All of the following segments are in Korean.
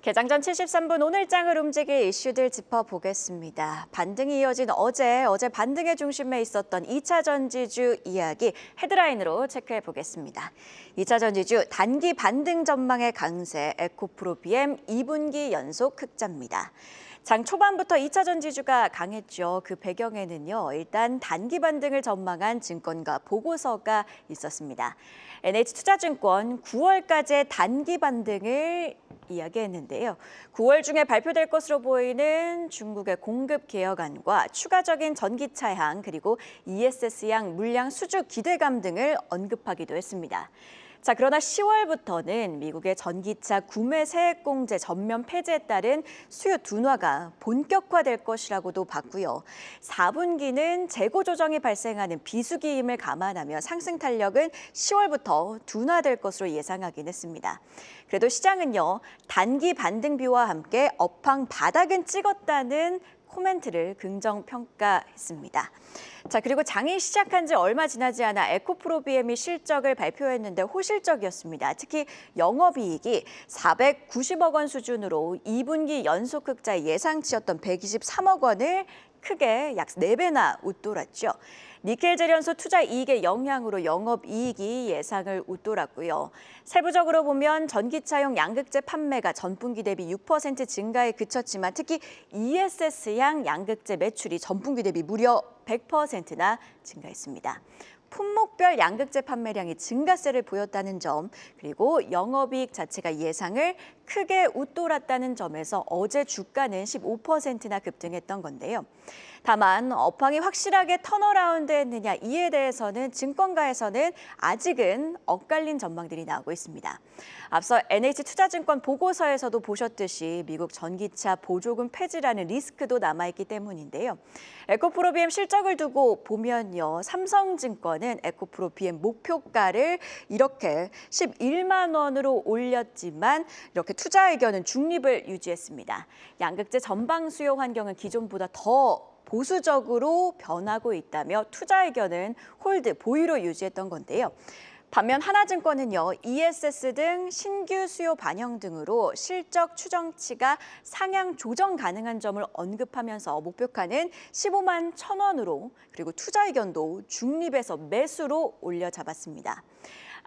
개장 전 73분 오늘장을 움직일 이슈들 짚어보겠습니다. 반등이 이어진 어제 반등의 중심에 있었던 2차 전지주 이야기 헤드라인으로 체크해보겠습니다. 2차 전지주 단기 반등 전망의 강세 에코프로 BM 2분기 연속 흑자입니다. 장 초반부터 2차 전지주가 강했죠. 그 배경에는요, 일단 단기 반등을 전망한 증권가 보고서가 있었습니다. NH투자증권 9월까지의 단기 반등을 이야기했는데요. 9월 중에 발표될 것으로 보이는 중국의 공급 개혁안과 추가적인 전기차향 그리고 ESS향 물량 수주 기대감 등을 언급하기도 했습니다. 자, 그러나 10월부터는 미국의 전기차 구매 세액공제 전면 폐지에 따른 수요 둔화가 본격화될 것이라고도 봤고요. 4분기는 재고 조정이 발생하는 비수기임을 감안하며 상승 탄력은 10월부터 둔화될 것으로 예상하긴 했습니다. 그래도 시장은요, 단기 반등비와 함께 업황 바닥은 찍었다는 코멘트를 긍정 평가했습니다. 자, 그리고 장이 시작한 지 얼마 지나지 않아 에코프로 BM이 실적을 발표했는데 호실적이었습니다. 특히 영업이익이 490억 원 수준으로 2분기 연속 흑자의 예상치였던 123억 원을 크게 약 4배나 웃돌았죠. 니켈 재련소 투자 이익의 영향으로 영업이익이 예상을 웃돌았고요. 세부적으로 보면 전기차용 양극재 판매가 전분기 대비 6% 증가에 그쳤지만 특히 ESS향 양극재 매출이 전분기 대비 무려 100%나 증가했습니다. 품목별 양극재 판매량이 증가세를 보였다는 점, 그리고 영업이익 자체가 예상을 크게 웃돌았다는 점에서 어제 주가는 15%나 급등했던 건데요. 다만 업황이 확실하게 턴어라운드했느냐 이에 대해서는 증권가에서는 아직은 엇갈린 전망들이 나오고 있습니다. 앞서 NH투자증권 보고서에서도 보셨듯이 미국 전기차 보조금 폐지라는 리스크도 남아있기 때문인데요. 에코프로 BM 실적을 두고 보면요, 삼성증권은 에코프로 BM 목표가를 이렇게 11만 원으로 올렸지만 이렇게 투자 의견은 중립을 유지했습니다. 양극재 전방 수요 환경은 기존보다 더 보수적으로 변하고 있다며 투자 의견은 홀드, 보유로 유지했던 건데요. 반면 하나증권은요, ESS 등 신규 수요 반영 등으로 실적 추정치가 상향 조정 가능한 점을 언급하면서 목표가는 15만 1,000원으로 그리고 투자 의견도 중립에서 매수로 올려 잡았습니다.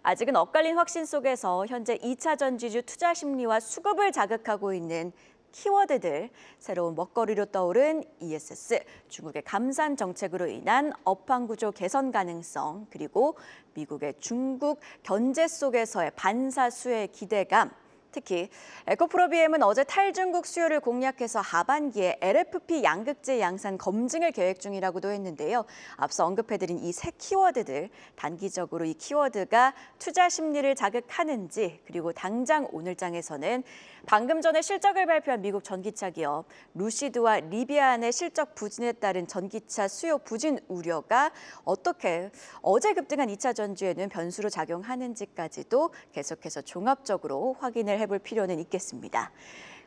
아직은 엇갈린 확신 속에서 현재 2차 전지주 투자 심리와 수급을 자극하고 있는 키워드들, 새로운 먹거리로 떠오른 ESS, 중국의 감산 정책으로 인한 업황 구조 개선 가능성, 그리고 미국의 중국 견제 속에서의 반사수의 기대감, 특히 에코프로 BM은 어제 탈중국 수요를 공략해서 하반기에 LFP 양극재 양산 검증을 계획 중이라고도 했는데요. 앞서 언급해드린 이 세 키워드들, 단기적으로 이 키워드가 투자 심리를 자극하는지, 그리고 당장 오늘장에서는 방금 전에 실적을 발표한 미국 전기차 기업 루시드와 리비안의 실적 부진에 따른 전기차 수요 부진 우려가 어떻게 어제 급등한 2차 전주에는 변수로 작용하는지까지도 계속해서 종합적으로 확인을 해볼 필요는 있겠습니다.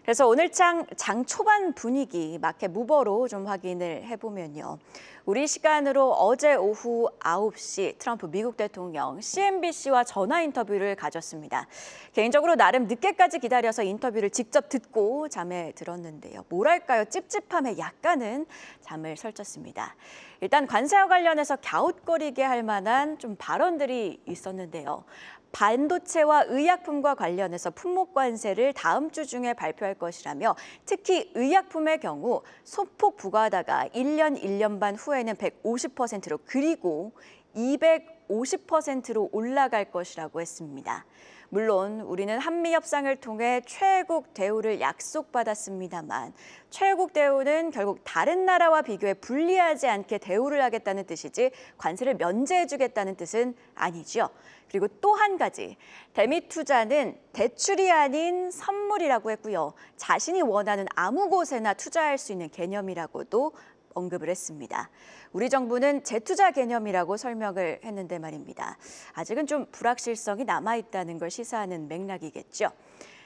그래서 오늘 장 초반 분위기 마켓 무버로 좀 확인을 해보면요. 우리 시간으로 어제 오후 9시 트럼프 미국 대통령 CNBC와 전화 인터뷰를 가졌습니다. 개인적으로 나름 늦게까지 기다려서 인터뷰를 직접 듣고 잠에 들었는데요. 뭐랄까요, 찝찝함에 약간은 잠을 설쳤습니다. 일단 관세와 관련해서 갸웃거리게 할 만한 좀 발언들이 있었는데요. 반도체와 의약품과 관련해서 품목 관세를 다음 주 중에 발표할 것이라며 특히 의약품의 경우 소폭 부과하다가 1년 반 후에는 150%로 그리고 250%로 올라갈 것이라고 했습니다. 물론 우리는 한미 협상을 통해 최애국 대우를 약속받았습니다만 최애국 대우는 결국 다른 나라와 비교해 불리하지 않게 대우를 하겠다는 뜻이지 관세를 면제해주겠다는 뜻은 아니죠. 그리고 또 한 가지, 대미 투자는 대출이 아닌 선물이라고 했고요. 자신이 원하는 아무 곳에나 투자할 수 있는 개념이라고도 언급을 했습니다. 우리 정부는 재투자 개념이라고 설명을 했는데 말입니다. 아직은 좀 불확실성이 남아있다는 걸 시사하는 맥락이겠죠.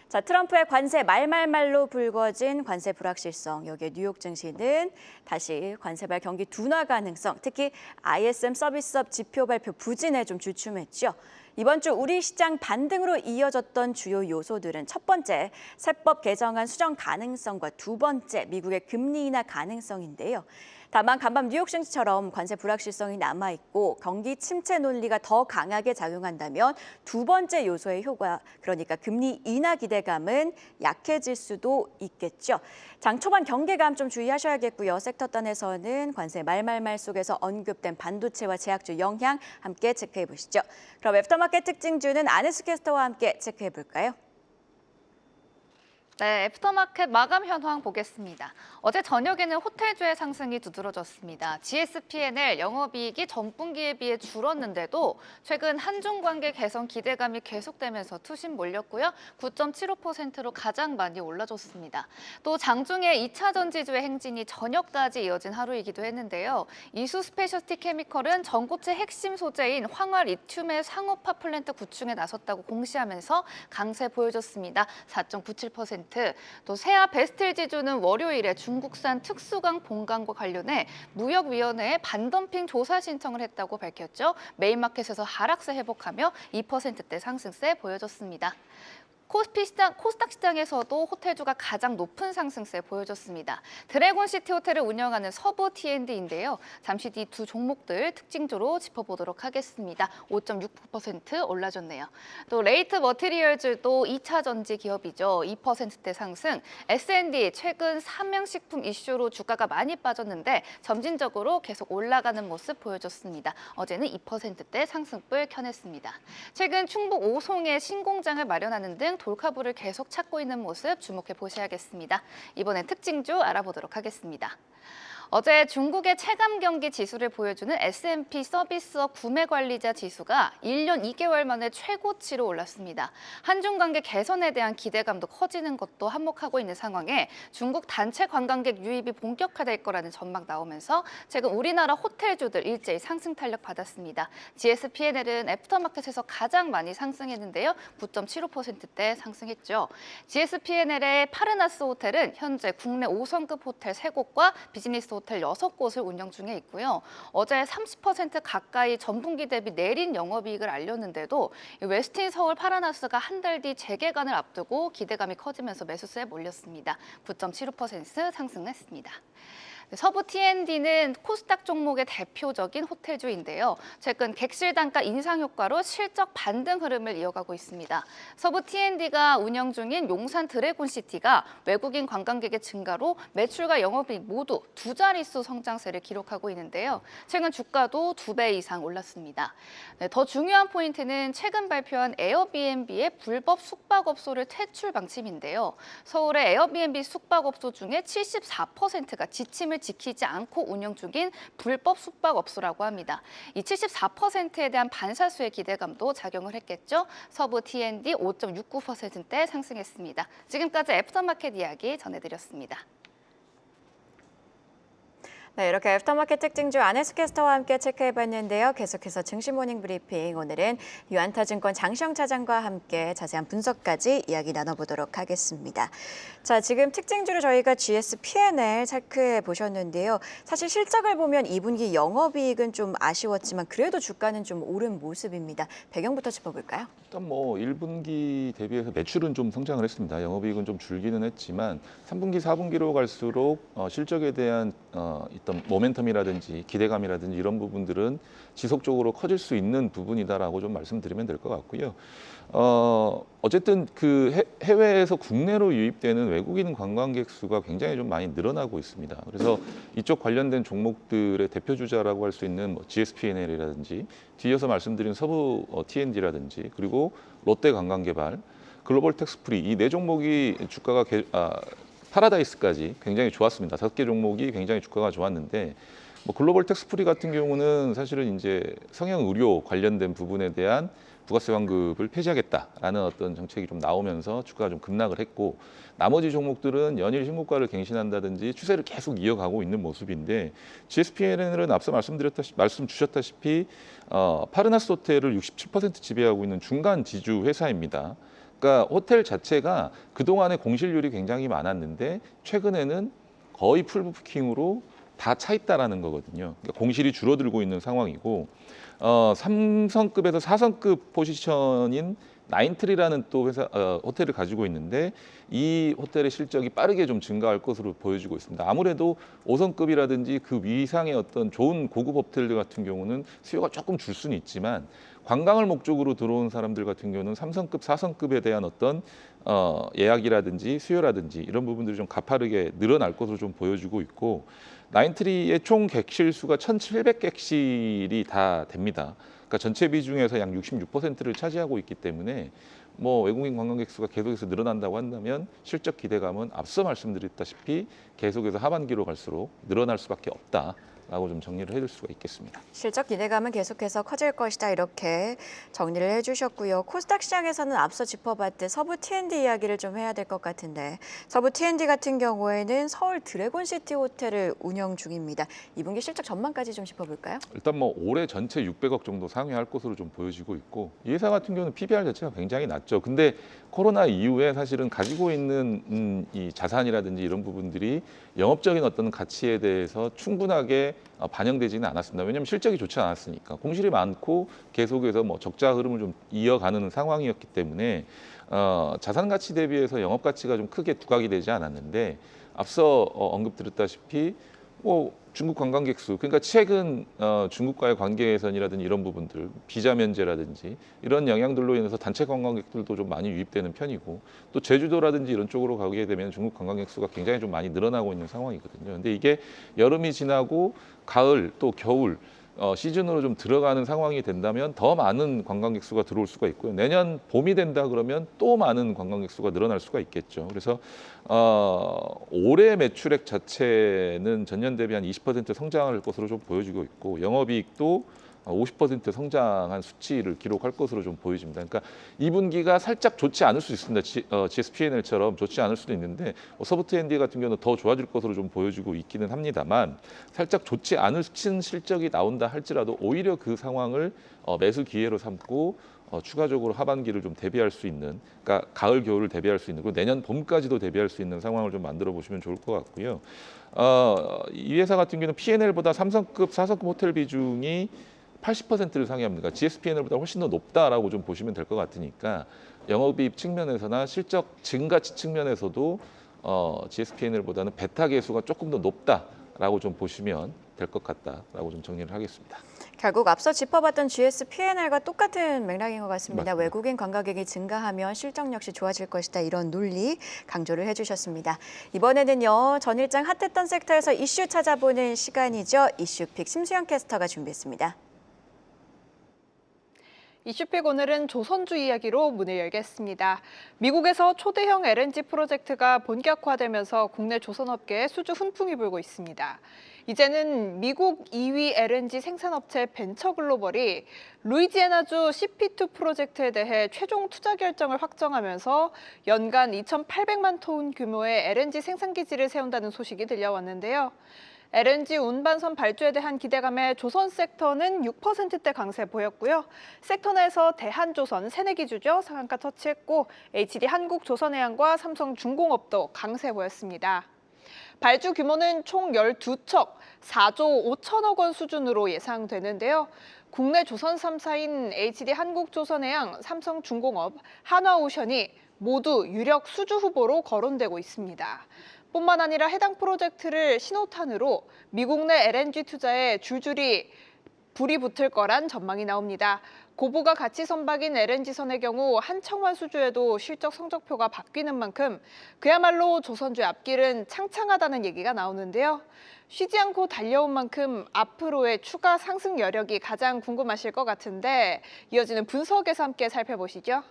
자, 트럼프의 관세 말말말로 불거진 관세 불확실성, 여기에 뉴욕 증시는 다시 관세발 경기 둔화 가능성, 특히 ISM 서비스업 지표 발표 부진에 좀 주춤했죠. 이번 주 우리 시장 반등으로 이어졌던 주요 요소들은 첫 번째, 세법 개정안 수정 가능성과 두 번째, 미국의 금리 인하 가능성인데요. 다만 간밤 뉴욕 증시처럼 관세 불확실성이 남아있고 경기 침체 논리가 더 강하게 작용한다면 두 번째 요소의 효과, 그러니까 금리 인하 기대감은 약해질 수도 있겠죠. 장 초반 경계감 좀 주의하셔야겠고요. 섹터 단에서는 관세 말말말 속에서 언급된 반도체와 제약주 영향 함께 체크해 보시죠. 그럼 애프터마켓 특징주는 안혜수 캐스터와 함께 체크해 볼까요? 네, 애프터마켓 마감 현황 보겠습니다. 어제 저녁에는 호텔주의 상승이 두드러졌습니다. GSP&L 영업이익이 전분기에 비해 줄었는데도 최근 한중 관계 개선 기대감이 계속되면서 투심 몰렸고요. 9.75%로 가장 많이 올라줬습니다. 또 장중에 2차 전지주의 행진이 저녁까지 이어진 하루이기도 했는데요. 이수 스페셜티 케미컬은 전고체 핵심 소재인 황화 리튬의 상업화 플랜트 구축에 나섰다고 공시하면서 강세 보여줬습니다. 4.97%. 또 세아 베스틸 지주는 월요일에 중국산 특수강 본강과 관련해 무역위원회에 반덤핑 조사 신청을 했다고 밝혔죠. 메인마켓에서 하락세 회복하며 2%대 상승세 보여줬습니다. 코스닥 시장에서도 호텔주가 가장 높은 상승세 보여줬습니다. 드래곤시티 호텔을 운영하는 서부 T&D인데요. 잠시 뒤 두 종목들 특징주로 짚어보도록 하겠습니다. 5.69% 올라줬네요. 또 레이트 머티리얼즈도 2차 전지 기업이죠. 2%대 상승. S&D 최근 삼양식품 이슈로 주가가 많이 빠졌는데 점진적으로 계속 올라가는 모습 보여줬습니다. 어제는 2%대 상승불 켜냈습니다. 최근 충북 오송에 신공장을 마련하는 등 돌카부를 계속 찾고 있는 모습 주목해 보셔야겠습니다. 이번엔 특징주 알아보도록 하겠습니다. 어제 중국의 체감 경기 지수를 보여주는 S&P 서비스업 구매관리자 지수가 1년 2개월 만에 최고치로 올랐습니다. 한중 관계 개선에 대한 기대감도 커지는 것도 한몫하고 있는 상황에 중국 단체 관광객 유입이 본격화될 거라는 전망 나오면서 최근 우리나라 호텔주들 일제히 상승 탄력 받았습니다. GSP&L은 애프터마켓에서 가장 많이 상승했는데요. 9.75%대 상승했죠. GSP&L의 파르나스 호텔은 현재 국내 5성급 호텔 3곳과 비즈니스 호텔 6곳을 운영 중에 있고요. 어제 30% 가까이 전분기 대비 내린 영업이익을 알렸는데도 웨스틴 서울 파라나스가 한 달 뒤 재개관을 앞두고 기대감이 커지면서 매수세에 몰렸습니다. 9.75% 상승했습니다. 서부 T&D는 코스닥 종목의 대표적인 호텔주인데요. 최근 객실 단가 인상 효과로 실적 반등 흐름을 이어가고 있습니다. 서부 T&D가 운영 중인 용산 드래곤시티가 외국인 관광객의 증가로 매출과 영업이익 모두 두 자릿수 성장세를 기록하고 있는데요. 최근 주가도 2배 이상 올랐습니다. 더 중요한 포인트는 최근 발표한 에어비앤비의 불법 숙박업소를 퇴출 방침인데요. 서울의 에어비앤비 숙박업소 중에 74%가 지침을 지키지 않고 운영 중인 불법 숙박업소라고 합니다. 이 74%에 대한 반사수의 기대감도 작용을 했겠죠. 서부 T&D 5.69%대 상승했습니다. 지금까지 애프터마켓 이야기 전해드렸습니다. 네, 이렇게 애프터마켓 특징주 안혜수 캐스터와 함께 체크해봤는데요. 계속해서 증시 모닝 브리핑, 오늘은 유안타증권 장시영 차장과 함께 자세한 분석까지 이야기 나눠보도록 하겠습니다. 자, 지금 특징주로 저희가 GSP&L 체크해보셨는데요. 사실 실적을 보면 2분기 영업이익은 좀 아쉬웠지만 그래도 주가는 좀 오른 모습입니다. 배경부터 짚어볼까요? 일단 1분기 대비해서 매출은 좀 성장을 했습니다. 영업이익은 좀 줄기는 했지만 3분기, 4분기로 갈수록 실적에 대한 어떤 모멘텀이라든지 기대감이라든지 이런 부분들은 지속적으로 커질 수 있는 부분이다라고 좀 말씀드리면 될 것 같고요. 어쨌든 그 해외에서 국내로 유입되는 외국인 관광객 수가 굉장히 좀 많이 늘어나고 있습니다. 그래서 이쪽 관련된 종목들의 대표 주자라고 할 수 있는 GSP&L이라든지 뒤이어서 말씀드린 서부 T&D라든지 그리고 롯데 관광개발, 글로벌 텍스프리 이 네 종목이 주가가 파라다이스까지 굉장히 좋았습니다. 5개 종목이 굉장히 주가가 좋았는데 글로벌 텍스프리 같은 경우는 사실은 이제 성형 의료 관련된 부분에 대한 부가세 환급을 폐지하겠다라는 어떤 정책이 좀 나오면서 주가가 좀 급락을 했고 나머지 종목들은 연일 신고가를 갱신한다든지 추세를 계속 이어가고 있는 모습인데 GSP&L은 앞서 말씀 주셨다시피 파르나스 호텔을 67% 지배하고 있는 중간 지주 회사입니다. 그러니까 호텔 자체가 그동안에 공실률이 굉장히 많았는데 최근에는 거의 풀부킹으로 다 차 있다라는 거거든요. 그러니까 공실이 줄어들고 있는 상황이고 3성급에서 4성급 포지션인 나인트리라는 또 회사 호텔을 가지고 있는데 이 호텔의 실적이 빠르게 좀 증가할 것으로 보여지고 있습니다. 아무래도 5성급이라든지 그 위상의 어떤 좋은 고급 호텔들 같은 경우는 수요가 조금 줄 수는 있지만 관광을 목적으로 들어온 사람들 같은 경우는 3성급, 4성급에 대한 어떤 예약이라든지 수요라든지 이런 부분들이 좀 가파르게 늘어날 것으로 좀 보여지고 있고 나인트리의 총 객실 수가 1,700객실이 다 됩니다. 그러니까 전체 비중에서 약 66%를 차지하고 있기 때문에 뭐 외국인 관광객 수가 계속해서 늘어난다고 한다면 실적 기대감은 앞서 말씀드렸다시피 계속해서 하반기로 갈수록 늘어날 수밖에 없다라고 좀 정리를 해줄 수가 있겠습니다. 실적 기대감은 계속해서 커질 것이다 이렇게 정리를 해주셨고요. 코스닥 시장에서는 앞서 짚어봤듯 서부 T&D 이야기를 좀 해야 될 것 같은데 서부 T&D 같은 경우에는 서울 드래곤시티 호텔을 운영 중입니다. 2분기 실적 전망까지 좀 짚어볼까요? 일단 뭐 올해 전체 600억 정도 상회할 것으로 좀 보여지고 있고 이 회사 같은 경우는 PBR 자체가 굉장히 낮죠. 근데 코로나 이후에 사실은 가지고 있는 이 자산이라든지 이런 부분들이 영업적인 어떤 가치에 대해서 충분하게 반영되지는 않았습니다. 왜냐하면 실적이 좋지 않았으니까 공실이 많고 계속해서 뭐 적자 흐름을 좀 이어가는 상황이었기 때문에 자산 가치 대비해서 영업 가치가 좀 크게 두각이 되지 않았는데 앞서 언급드렸다시피 뭐 중국 관광객 수 그러니까 최근 중국과의 관계 개선이라든지 이런 부분들 비자 면제라든지 이런 영향들로 인해서 단체 관광객들도 좀 많이 유입되는 편이고 또 제주도라든지 이런 쪽으로 가게 되면 중국 관광객 수가 굉장히 좀 많이 늘어나고 있는 상황이거든요. 근데 이게 여름이 지나고 가을 또 겨울 시즌으로 좀 들어가는 상황이 된다면 더 많은 관광객 수가 들어올 수가 있고요. 내년 봄이 된다 그러면 또 많은 관광객 수가 늘어날 수가 있겠죠. 그래서 올해 매출액 자체는 전년 대비 한 20% 성장할 것으로 좀 보여지고 있고 영업이익도 50% 성장한 수치를 기록할 것으로 좀 보여집니다. 그러니까 2분기가 살짝 좋지 않을 수 있습니다. GSP&L처럼 좋지 않을 수도 있는데 서부 T&D 같은 경우는 더 좋아질 것으로 좀 보여지고 있기는 합니다만 살짝 좋지 않을 실적이 나온다 할지라도 오히려 그 상황을 매수 기회로 삼고 추가적으로 하반기를 좀 대비할 수 있는, 그러니까 가을 겨울을 대비할 수 있는, 그리고 내년 봄까지도 대비할 수 있는 상황을 좀 만들어 보시면 좋을 것 같고요. 이 회사 같은 경우는 P&L보다 3성급, 4성급 호텔 비중이 80%를 상회합니다. GSP&L보다 훨씬 더 높다라고 좀 보시면 될 것 같으니까 영업이익 측면에서나 실적 증가치 측면에서도 GSP&L보다는 베타 계수가 조금 더 높다라고 좀 보시면 될 것 같다라고 좀 정리를 하겠습니다. 결국 앞서 짚어봤던 GS P&L과 똑같은 맥락인 것 같습니다. 맞습니다. 외국인 관광객이 증가하면 실적 역시 좋아질 것이다. 이런 논리 강조를 해주셨습니다. 이번에는요. 전일장 핫했던 섹터에서 이슈 찾아보는 시간이죠. 이슈픽 심수영 캐스터가 준비했습니다. 이슈픽 오늘은 조선주 이야기로 문을 열겠습니다. 미국에서 초대형 LNG 프로젝트가 본격화되면서 국내 조선업계에 수주 훈풍이 불고 있습니다. 이제는 미국 2위 LNG 생산업체 벤처글로벌이 루이지애나주 CP2 프로젝트에 대해 최종 투자 결정을 확정하면서 연간 2,800만 톤 규모의 LNG 생산기지를 세운다는 소식이 들려왔는데요. LNG 운반선 발주에 대한 기대감에 조선 섹터는 6%대 강세 보였고요. 섹터 내에서 대한조선, 새내기주죠. 상한가 터치했고 HD 한국조선해양과 삼성중공업도 강세 보였습니다. 발주 규모는 총 12척, 4조 5천억 원 수준으로 예상되는데요. 국내 조선 3사인 HD 한국조선해양, 삼성중공업, 한화오션이 모두 유력 수주 후보로 거론되고 있습니다. 뿐만 아니라 해당 프로젝트를 신호탄으로 미국 내 LNG 투자에 줄줄이 불이 붙을 거란 전망이 나옵니다. 고부가 가치 선박인 LNG선의 경우 한청원 수주에도 실적 성적표가 바뀌는 만큼 그야말로 조선주의 앞길은 창창하다는 얘기가 나오는데요. 쉬지 않고 달려온 만큼 앞으로의 추가 상승 여력이 가장 궁금하실 것 같은데 이어지는 분석에서 함께 살펴보시죠.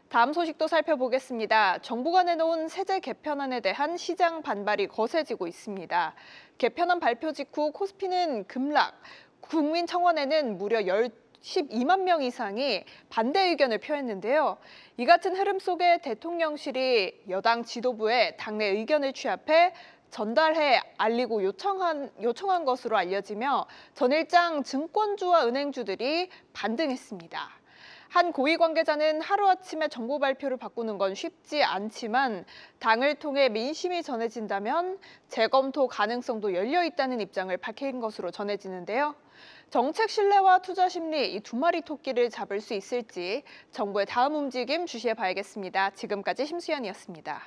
다음 소식도 살펴보겠습니다. 정부가 내놓은 세제 개편안에 대한 시장 반발이 거세지고 있습니다. 개편안 발표 직후 코스피는 급락, 국민청원에는 무려 12만 명 이상이 반대 의견을 표했는데요. 이 같은 흐름 속에 대통령실이 여당 지도부에 당내 의견을 취합해 전달해 알리고 요청한 것으로 알려지며 전일장 증권주와 은행주들이 반등했습니다. 한 고위 관계자는 하루아침에 정부 발표를 바꾸는 건 쉽지 않지만 당을 통해 민심이 전해진다면 재검토 가능성도 열려 있다는 입장을 밝힌 것으로 전해지는데요. 정책 신뢰와 투자 심리 이 두 마리 토끼를 잡을 수 있을지 정부의 다음 움직임 주시해 봐야겠습니다. 지금까지 심수연이었습니다.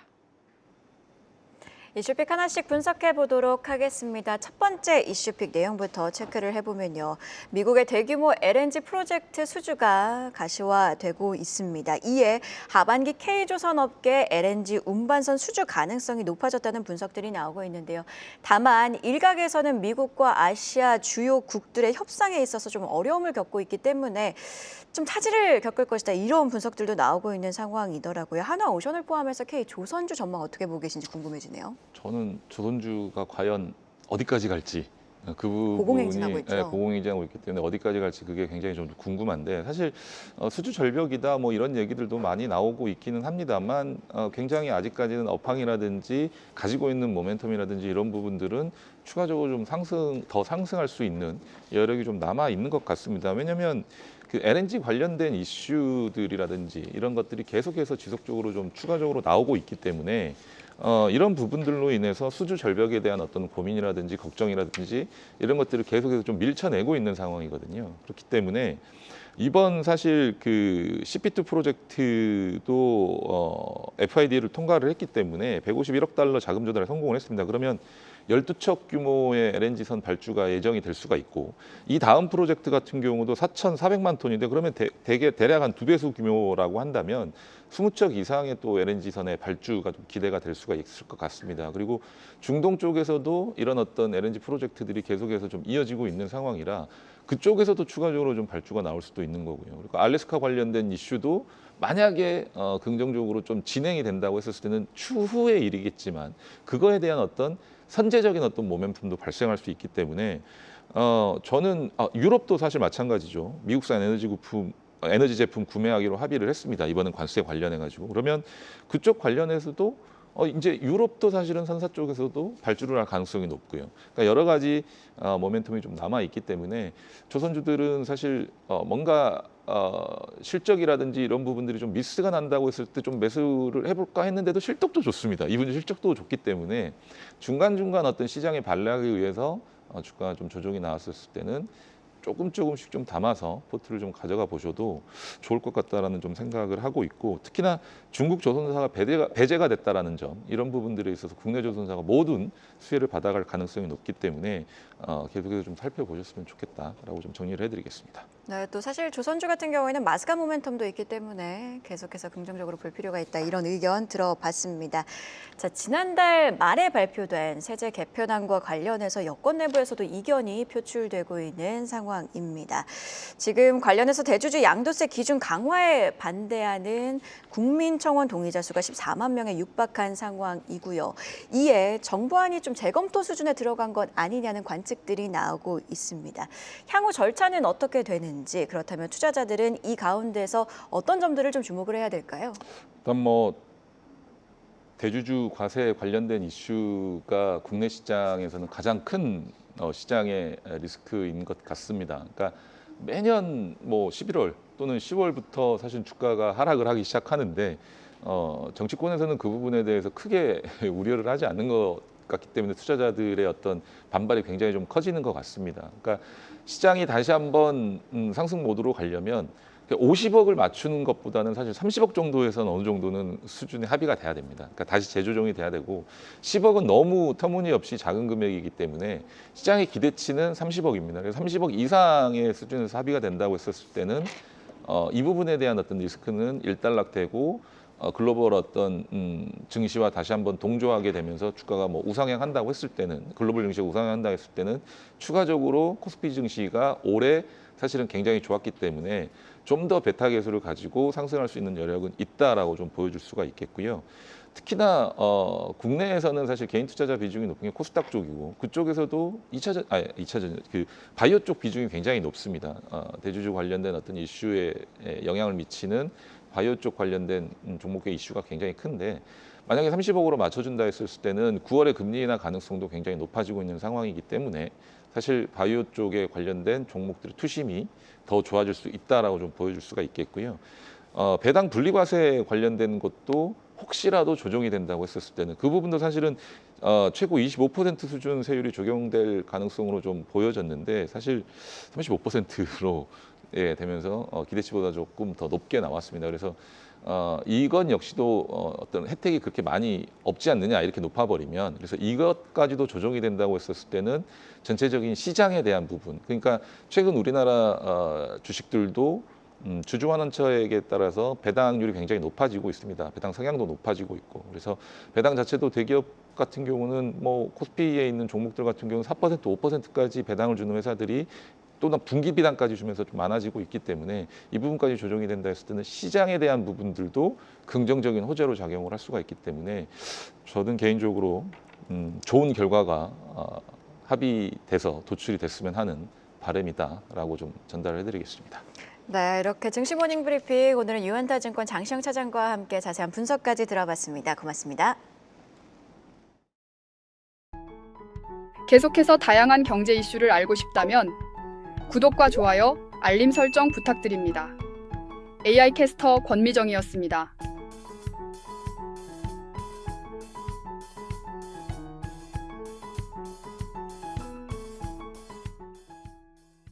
이슈픽 하나씩 분석해 보도록 하겠습니다. 첫 번째 이슈픽 내용부터 체크를 해보면요. 미국의 대규모 LNG 프로젝트 수주가 가시화되고 있습니다. 이에 하반기 K조선업계 LNG 운반선 수주 가능성이 높아졌다는 분석들이 나오고 있는데요. 다만 일각에서는 미국과 아시아 주요국들의 협상에 있어서 좀 어려움을 겪고 있기 때문에 좀 차질을 겪을 것이다. 이런 분석들도 나오고 있는 상황이더라고요. 한화오션을 포함해서 K조선주 전망 어떻게 보고 계신지 궁금해지네요. 저는 조선주가 과연 어디까지 갈지 그 부분이 고공행진하고 있죠. 고공행진하고 있기 때문에 어디까지 갈지 그게 굉장히 좀 궁금한데 사실 수주 절벽이다 뭐 이런 얘기들도 많이 나오고 있기는 합니다만 굉장히 아직까지는 업황이라든지 가지고 있는 모멘텀이라든지 이런 부분들은 추가적으로 좀 더 상승할 수 있는 여력이 좀 남아 있는 것 같습니다. 왜냐하면 그 LNG 관련된 이슈들이라든지 이런 것들이 계속해서 지속적으로 좀 추가적으로 나오고 있기 때문에 이런 부분들로 인해서 수주 절벽에 대한 어떤 고민이라든지 걱정이라든지 이런 것들을 계속해서 좀 밀쳐내고 있는 상황이거든요. 그렇기 때문에 이번 사실 그 CP2 프로젝트도 FID를 통과를 했기 때문에 151억 달러 자금 조달에 성공을 했습니다. 그러면 12척 규모의 LNG선 발주가 예정이 될 수가 있고 이 다음 프로젝트 같은 경우도 4,400만 톤인데 그러면 대략 한 2배수 규모라고 한다면 20척 이상의 또 LNG선의 발주가 좀 기대가 될 수가 있을 것 같습니다. 그리고 중동 쪽에서도 이런 어떤 LNG 프로젝트들이 계속해서 좀 이어지고 있는 상황이라 그쪽에서도 추가적으로 좀 발주가 나올 수도 있는 거고요. 그리고 알래스카 관련된 이슈도 만약에 긍정적으로 좀 진행이 된다고 했었을 때는 추후의 일이겠지만 그거에 대한 어떤 선제적인 어떤 모멘텀도 발생할 수 있기 때문에 저는 유럽도 사실 마찬가지죠. 미국산 에너지 제품 구매하기로 합의를 했습니다. 이번엔 관세 관련해 가지고 그러면 그쪽 관련해서도 이제 유럽도 사실은 선사 쪽에서도 발주를 할 가능성이 높고요. 그러니까 여러 가지 모멘텀이 좀 남아 있기 때문에 조선주들은 사실 뭔가 실적이라든지 이런 부분들이 좀 미스가 난다고 했을 때 좀 매수를 해볼까 했는데도 실적도 좋습니다. 이분 실적도 좋기 때문에 중간중간 어떤 시장의 반락에 의해서 주가가 좀 조정이 나왔을 때는 조금씩 좀 담아서 포트를 좀 가져가 보셔도 좋을 것 같다라는 좀 생각을 하고 있고 특히나 중국 조선사가 배제가 됐다라는 점 이런 부분들에 있어서 국내 조선사가 모든 수혜를 받아갈 가능성이 높기 때문에 계속해서 좀 살펴보셨으면 좋겠다라고 좀 정리를 해드리겠습니다. 네, 또 사실 조선주 같은 경우에는 마스가 모멘텀도 있기 때문에 계속해서 긍정적으로 볼 필요가 있다. 이런 의견 들어봤습니다. 자, 지난달 말에 발표된 세제 개편안과 관련해서 여권 내부에서도 이견이 표출되고 있는 상황입니다. 지금 관련해서 대주주 양도세 기준 강화에 반대하는 국민청원 동의자 수가 14만 명에 육박한 상황이고요. 이에 정부안이 좀 재검토 수준에 들어간 것 아니냐는 관측들이 나오고 있습니다. 향후 절차는 어떻게 되는지 그렇다면 투자자들은 이 가운데서 어떤 점들을 좀 주목을 해야 될까요? 일단 뭐 대주주 과세 관련된 이슈가 국내 시장에서는 가장 큰 시장의 리스크인 것 같습니다. 그러니까 매년 뭐 11월 또는 10월부터 사실 주가가 하락을 하기 시작하는데 정치권에서는 그 부분에 대해서 크게 우려를 하지 않는 것 같기 때문에 투자자들의 어떤 반발이 굉장히 좀 커지는 것 같습니다. 그러니까 시장이 다시 한번 상승 모드로 가려면 50억을 맞추는 것보다는 사실 30억 정도에서는 어느 정도는 수준의 합의가 돼야 됩니다. 그러니까 다시 재조정이 돼야 되고 10억은 너무 터무니없이 작은 금액이기 때문에 시장의 기대치는 30억입니다. 그래서 30억 이상의 수준에서 합의가 된다고 했었을 때는 이 부분에 대한 어떤 리스크는 일단락되고 글로벌 어떤 증시와 다시 한번 동조하게 되면서 주가가 뭐 우상향한다고 했을 때는 글로벌 증시가 우상향한다고 했을 때는 추가적으로 코스피 증시가 올해 사실은 굉장히 좋았기 때문에 좀 더 베타 계수를 가지고 상승할 수 있는 여력은 있다라고 좀 보여줄 수가 있겠고요. 특히나 국내에서는 사실 개인 투자자 비중이 높은 게 코스닥 쪽이고 그쪽에서도 2차전 그 바이오 쪽 비중이 굉장히 높습니다. 대주주 관련된 어떤 이슈에 영향을 미치는 바이오 쪽 관련된 종목의 이슈가 굉장히 큰데 만약에 30억으로 맞춰준다 했을 때는 9월에 금리 인하 가능성도 굉장히 높아지고 있는 상황이기 때문에 사실 바이오 쪽에 관련된 종목들의 투심이 더 좋아질 수 있다라고 좀 보여줄 수가 있겠고요. 배당 분리과세 관련된 것도 혹시라도 조정이 된다고 했었을 때는 그 부분도 사실은 최고 25% 수준 세율이 적용될 가능성으로 좀 보여졌는데 사실 35%로 예, 되면서 기대치보다 조금 더 높게 나왔습니다. 그래서 이건 역시도 어떤 혜택이 그렇게 많이 없지 않느냐 이렇게 높아버리면 그래서 이것까지도 조정이 된다고 했었을 때는 전체적인 시장에 대한 부분 그러니까 최근 우리나라 주식들도 주주환원처액에 따라서 배당률이 굉장히 높아지고 있습니다. 배당 성향도 높아지고 있고 그래서 배당 자체도 대기업 같은 경우는 뭐 코스피에 있는 종목들 같은 경우는 4% 5%까지 배당을 주는 회사들이 또는 분기 비당까지 주면서 좀 많아지고 있기 때문에 이 부분까지 조정이 된다 했을 때는 시장에 대한 부분들도 긍정적인 호재로 작용을 할 수가 있기 때문에 저는 개인적으로 좋은 결과가 합의돼서 도출이 됐으면 하는 바람이다라고 좀 전달을 해드리겠습니다. 네, 이렇게 증시 모닝 브리핑 오늘은 유한타증권 장시영 차장과 함께 자세한 분석까지 들어봤습니다. 고맙습니다. 계속해서 다양한 경제 이슈를 알고 싶다면 구독과 좋아요, 알림 설정 부탁드립니다. AI 캐스터 권미정이었습니다.